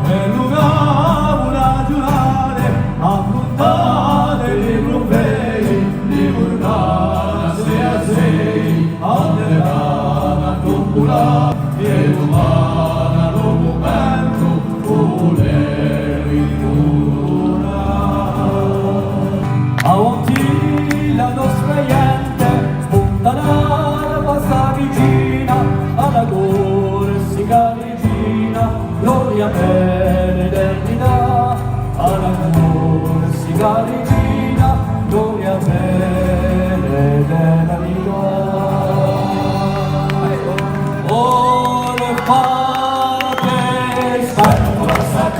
e lugavano giurare a puntare di Brunvei, di Burgana a sei, a terrana cupula, e umana lo momento, voleri luna. A onti la nostra gente, spunta l'alba sta vicina, alla corsica regina, gloria per l'eternità, alla corsica regina, gloria per l'eternità. Ore fate, stai, forza,